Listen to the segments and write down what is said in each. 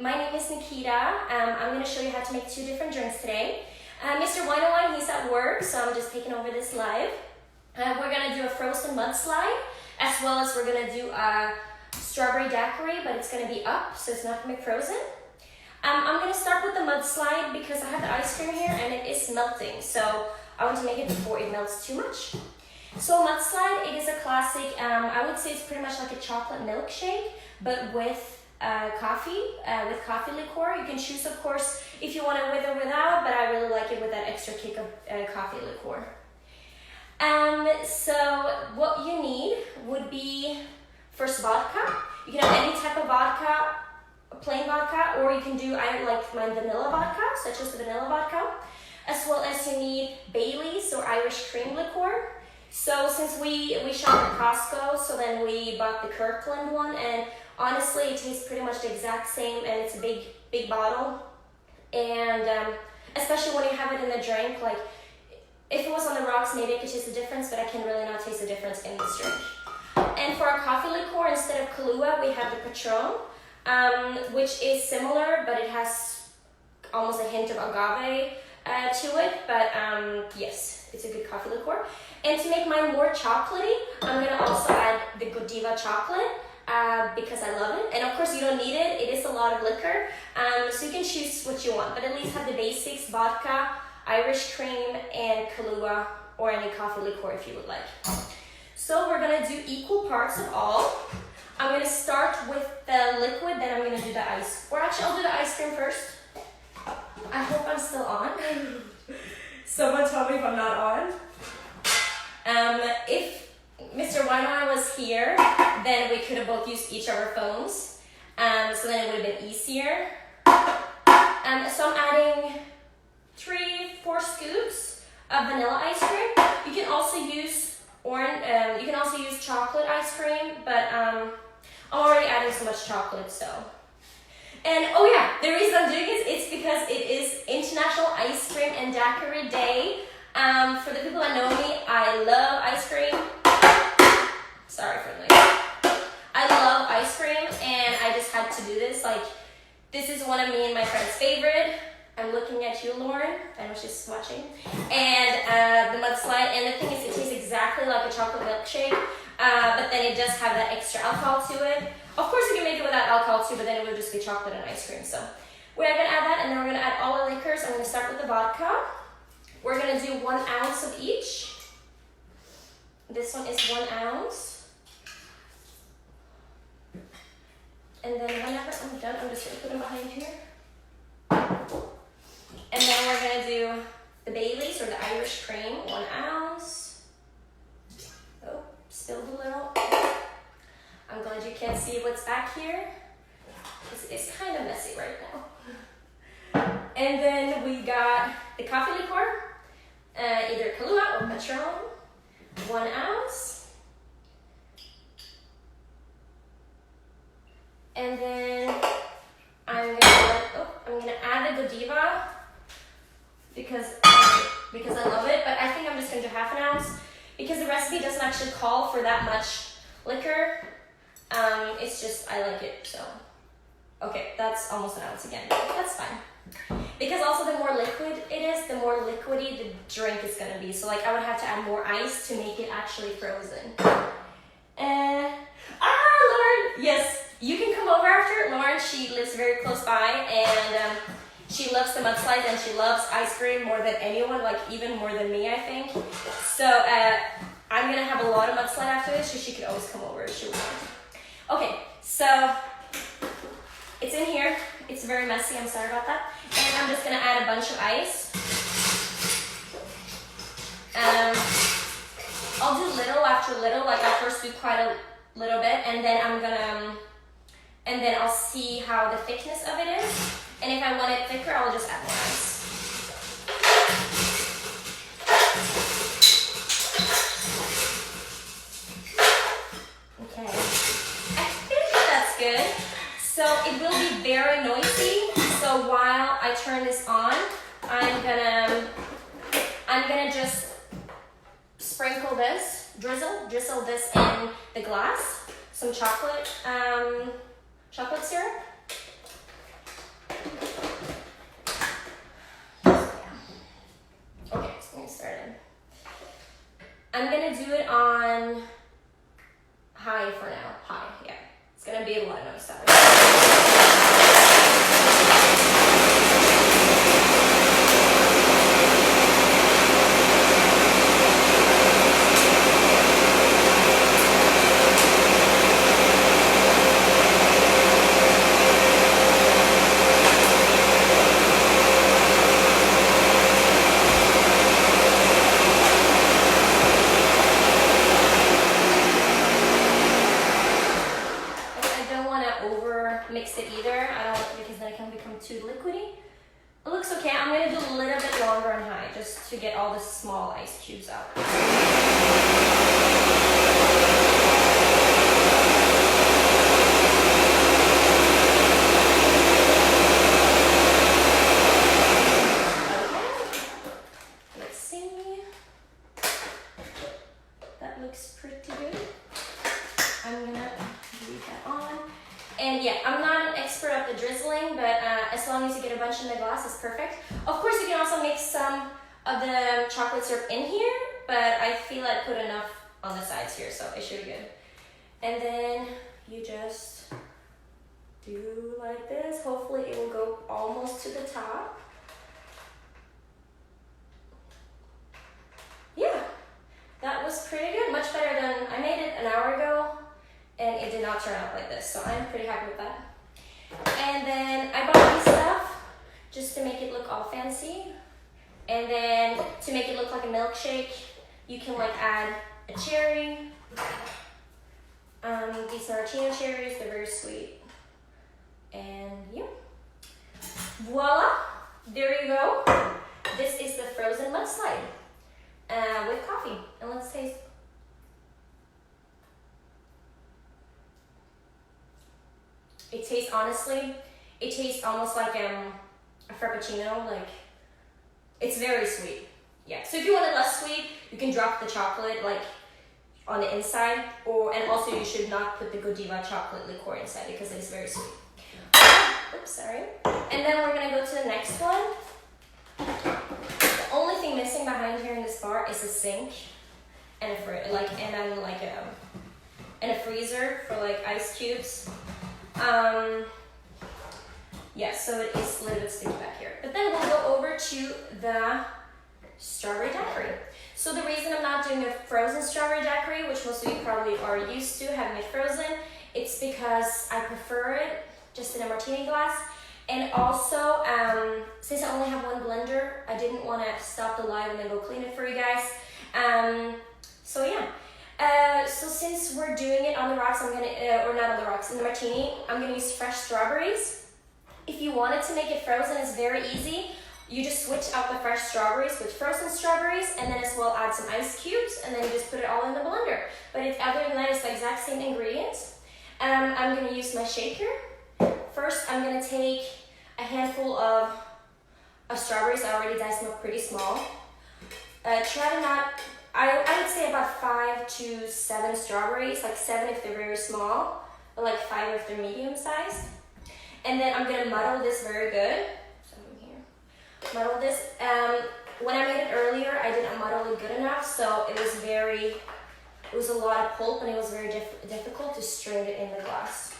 my name is Nikita. I'm going to show you how to make 2 different drinks today. Mr. Wineowine, he's at work, so I'm just taking over this live. We're going to do a frozen mudslide, as well as we're going to do a strawberry daiquiri, but it's going to be up, so it's not going to be frozen. I'm going to start with the mudslide because I have the ice cream here and it is melting, so I want to make it before it melts too much. So mudslide, it is a classic, I would say it's pretty much like a chocolate milkshake, but with coffee liqueur. You can choose, of course, if you want it with or without, but I really like it with that extra kick of coffee liqueur. So what you need would be first vodka. You can have any type of vodka, plain vodka, or you can do, I like my vanilla vodka, such as the vanilla vodka, as well as you need Bailey's or Irish cream liqueur. So since we shop at Costco, so then we bought the Kirkland one, and honestly it tastes pretty much the exact same, and it's a big bottle, and especially when you have it in the drink, like if it was on the rocks maybe I could taste the difference, but I can really not taste the difference in this drink. And for our coffee liqueur, instead of Kahlúa, we have the Patron, which is similar, but it has almost a hint of agave to it, but yes, it's a good coffee liqueur. And to make mine more chocolatey, I'm gonna also add the Godiva chocolate because I love it. And of course you don't need it, it is a lot of liquor, so you can choose what you want, but at least have the basics: vodka, Irish cream, and Kahlúa, or any coffee liqueur if you would like. So we're gonna do equal parts of all. I'm gonna start with the liquid, then I'm gonna do the ice. Or actually, I'll do the ice cream first. I hope I'm still on. Someone tell me if I'm not on. If Mr. Wineowine was here, then we could have both used each of our phones. So then it would have been easier. So I'm adding 3-4 scoops of vanilla ice cream. You can also use you can also use chocolate ice cream, but I'm already adding so much chocolate, so. And oh yeah, the reason I'm doing this, it's because it is International Ice Cream and Daiquiri Day. For the people that know me, I love ice cream. Sorry for the noise. I love ice cream, and I just had to do this. Like, this is one of me and my friend's favorite. I'm looking at you, Lauren. I know she's watching. And the mudslide, and the thing is, it tastes exactly like a chocolate milkshake, but then it does have that extra alcohol to it. Of course, you can make it without alcohol too, but then it would just be chocolate and ice cream. So we're gonna add that, and then we're gonna add all the liquors. I'm gonna start with the vodka. We're gonna do 1 ounce of each. This one is 1 ounce. And then whenever I'm done, I'm just gonna put them behind here. And then we're gonna do the Bailey's or the Irish cream, 1 ounce. Oh, spilled a little. I'm glad you can't see what's back here. It's kind of messy right now. And then we got the coffee liqueur, either Kahlúa or Patron, 1 ounce. And then I'm gonna add the Godiva because I love it, but I think I'm just gonna do 1/2 ounce because the recipe doesn't actually call for that much liquor. It's just, I like it, so. Okay, that's almost 1 ounce again, that's fine. Because also the more liquid it is, the more liquidy the drink is gonna be. So like I would have to add more ice to make it actually frozen. Lauren, yes, you can come over after. Lauren, she lives very close by, and she loves the mudslides, and she loves ice cream more than anyone, like even more than me, I think. So I'm gonna have a lot of mudslide after this, so she could always come over if she wants. Okay, so it's in here. It's very messy, I'm sorry about that. And I'm just gonna add a bunch of ice. I'll do little after little, like I'll first do quite a little bit, and then I'll see how the thickness of it is. And if I want it thicker, I'll just add more ice. Okay, I think that's good. So it will be very noisy. So while I turn this on, I'm gonna just sprinkle this, drizzle this in the glass. Some chocolate syrup. be a lot of noise that way. Mix it either. I don't because then it can become too liquidy. It looks okay. I'm gonna do a little bit longer on high just to get all the small ice cubes out. Okay. Let's see. That looks pretty good. I'm gonna leave that on. And yeah, I'm not an expert at the drizzling, but as long as you get a bunch in the glass, it's perfect. Of course, you can also mix some of the chocolate syrup in here, but I feel I put enough on the sides here, so it should be good. And then you just do like this. Hopefully it will go almost to the top. Yeah, that was pretty good. Much better than I made it an hour ago. And it did not turn out like this, so I'm pretty happy with that. And then I bought these stuff just to make it look all fancy. And then to make it look like a milkshake, you can like add a cherry. These are martini cherries, they're very sweet. And yeah, voila, there you go. This is the frozen mudslide with coffee. And let's taste. It tastes, honestly, it tastes almost like a frappuccino, like, it's very sweet. Yeah, so if you want it less sweet, you can drop the chocolate, like, on the inside, and also you should not put the Godiva chocolate liqueur inside because it is very sweet. Oops, sorry. And then we're gonna go to the next one. The only thing missing behind here in this bar is a sink and a freezer for like ice cubes. Yeah, so it is a little bit sticky back here. But then we'll go over to the strawberry daiquiri. So the reason I'm not doing a frozen strawberry daiquiri, which most of you probably are used to having it frozen, it's because I prefer it just in a martini glass. And also, since I only have one blender, I didn't want to stop the live and then go clean it for you guys. So yeah. So since we're doing it on the rocks, I'm gonna, or not on the rocks, in the martini, I'm gonna use fresh strawberries. If you wanted to make it frozen, it's very easy. You just switch out the fresh strawberries with frozen strawberries, and then as well add some ice cubes, and then you just put it all in the blender. But other than that, it's the exact same ingredients. I'm gonna use my shaker. First, I'm gonna take a handful of strawberries. I already diced them up pretty small. Try to not. I would say about 5 to 7 strawberries, like 7 if they're very small, but like 5 if they're medium sized. And then I'm gonna muddle this very good. So I'm here. Muddle this. When I made it earlier, I didn't muddle it good enough, so it was a lot of pulp, and it was very difficult to strain it in the glass.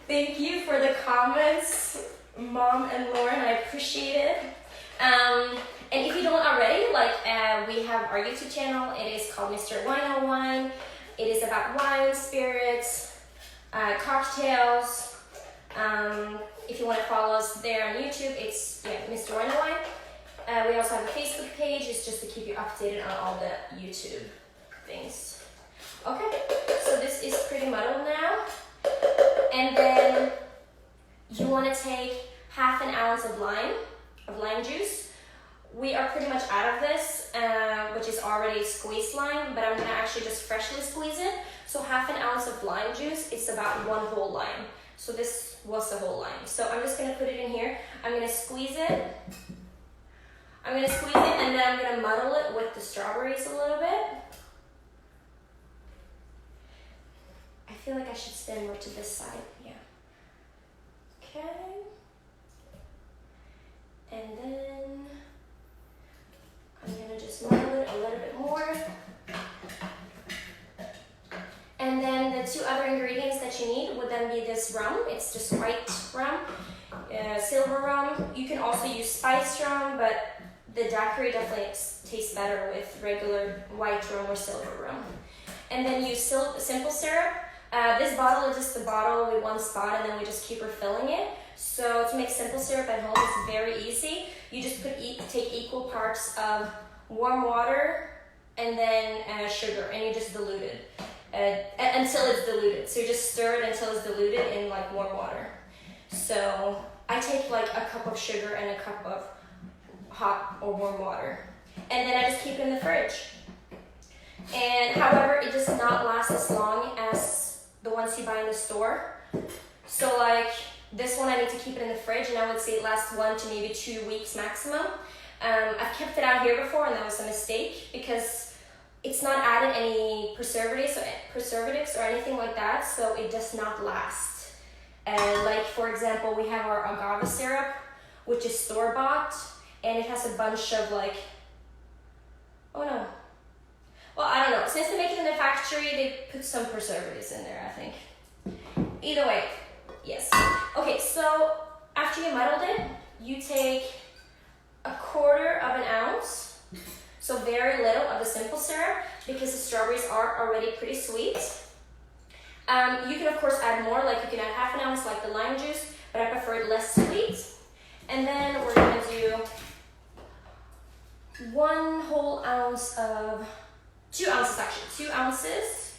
Thank you for the comments, Mom and Lauren. I appreciate it. And if you don't already, we have our YouTube channel. It is called Mrwineowine. It is about wine, spirits, cocktails. If you want to follow us there on YouTube, it's Mrwineowine. We also have a Facebook page. It's just to keep you updated on all the YouTube things. Okay, so this is pretty muddled now. And then you want to take half an ounce of lime juice. We are pretty much out of this, which is already squeezed lime, but I'm gonna actually just freshly squeeze it. So half an ounce of lime juice is about 1 whole lime. So this was the whole lime. So I'm just gonna put it in here. I'm gonna squeeze it. And then I'm gonna muddle it with the strawberries a little bit. I feel like I should stand more to this side, yeah. Okay. And then I'm gonna just muddle it a little bit more. And then the two other ingredients that you need would then be this rum. It's just white rum, silver rum. You can also use spiced rum, but the daiquiri definitely tastes better with regular white rum or silver rum. And then use simple syrup. This bottle is just the bottle with one spot, and then we just keep refilling it. So to make simple syrup at home, it's very easy. You just take equal parts of warm water and then sugar, and you just dilute it until it's diluted. So you just stir it until it's diluted in like warm water. So I take like a cup of sugar and a cup of hot or warm water, and then I just keep it in the fridge. And however, it does not last as long as the ones you buy in the store. So like this one, I need to keep it in the fridge, and I would say it lasts 1 to maybe 2 weeks maximum. I've kept it out here before, and that was a mistake because it's not added any preservatives or anything like that, so it does not last. Like for example, we have our agave syrup, which is store-bought, and it has a bunch of like, oh no. Well, I don't know. Since they make it in the factory, they put some preservatives in there, I think. Either way, yes. Okay, so after you muddled it, you take 1/4 of an ounce, so very little of the simple syrup, because the strawberries are already pretty sweet. You can of course add more, like you can add 1/2 ounce like the lime juice, but I prefer it less sweet. And then we're gonna do 1 whole ounce of, 2 ounces actually, 2 ounces,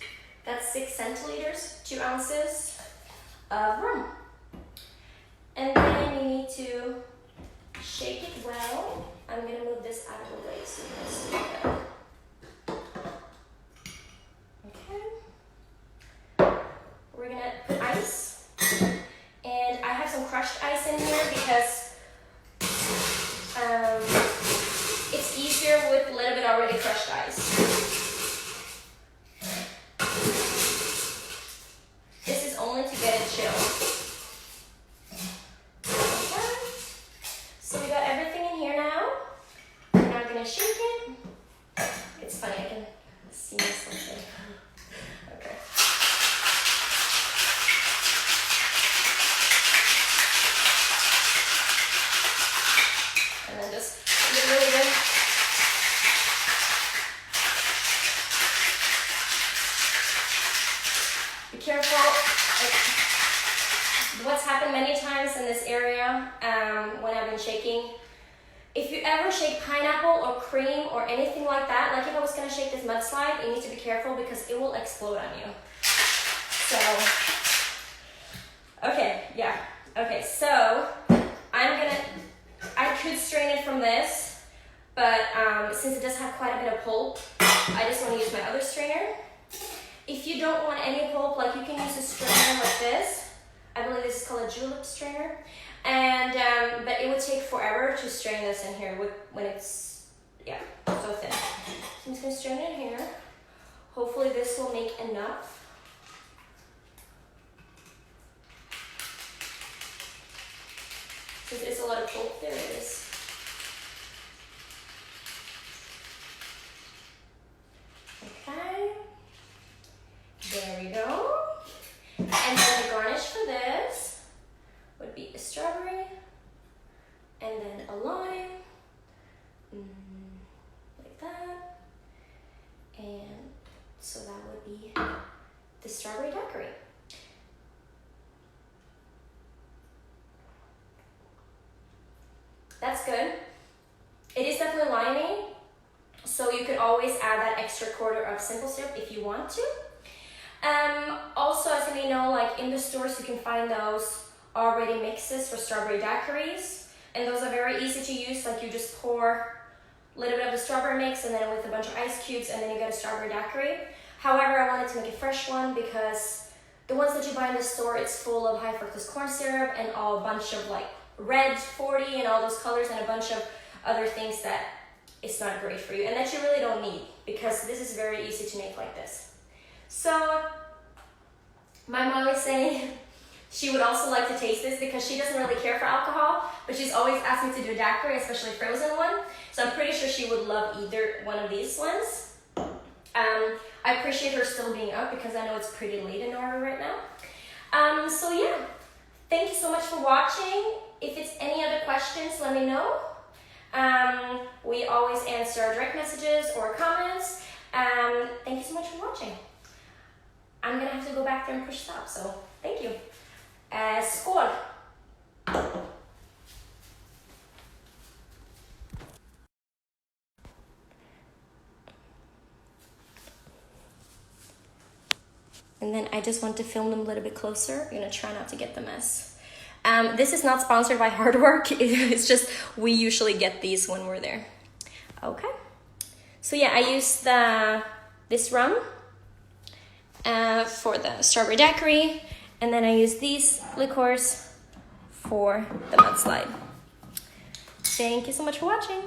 that's 6 centiliters, 2 ounces of rum. And then you need to shake it well. I'm gonna move this out of the way so you can see better. Okay. We're gonna put ice. And I have some crushed ice in here because it's easier with a little bit already crushed ice. This is only to get it chilled. Okay. So we got everything in here now. Now I'm gonna shake it. It's funny, I can see something. Okay. And then just get really good. Be careful. What's happened many times in this area when I've been shaking, if you ever shake pineapple or cream or anything like that, like if I was going to shake this mudslide, you need to be careful because it will explode on you. So, okay, yeah. Okay, so I could strain it from this, but since it does have quite a bit of pulp, I just want to use my other strainer. If you don't want any pulp, like you can use a strainer like this. I believe this is called a julep strainer. And but it would take forever to strain this in here when it's, yeah, so thin. So I'm just gonna strain it in here. Hopefully this will make enough. Since it's a lot of pulp, there it is. Okay. There we go. And then the garnish for this would be a strawberry, and then a lime, like that. And so that would be the strawberry daiquiri. That's good. It is definitely limey, so you could always add that extra 1/4 of simple syrup if you want to. Also, as you may know, like in the stores you can find those already mixes for strawberry daiquiris, and those are very easy to use. Like you just pour a little bit of the strawberry mix and then with a bunch of ice cubes, and then you get a strawberry daiquiri. However, I wanted to make a fresh one because the ones that you buy in the store, it's full of high fructose corn syrup and a bunch of like red 40 and all those colors and a bunch of other things that it's not great for you and that you really don't need, because this is very easy to make like this. So my mom is saying she would also like to taste this because she doesn't really care for alcohol, but she's always asked me to do a daiquiri, especially a frozen one. So I'm pretty sure she would love either one of these ones. I appreciate her still being up because I know it's pretty late in Norway right now. So yeah, thank you so much for watching. If it's any other questions, let me know. We always answer direct messages or comments. Thank you so much for watching. I'm gonna have to go back there and push stop, so thank you. Skål! And then I just want to film them a little bit closer. I'm gonna try not to get the mess. This is not sponsored by Hard Work. It's just we usually get these when we're there. Okay. So yeah, I used this rum for the strawberry daiquiri, and then I use these liqueurs for the mudslide. Thank you so much for watching.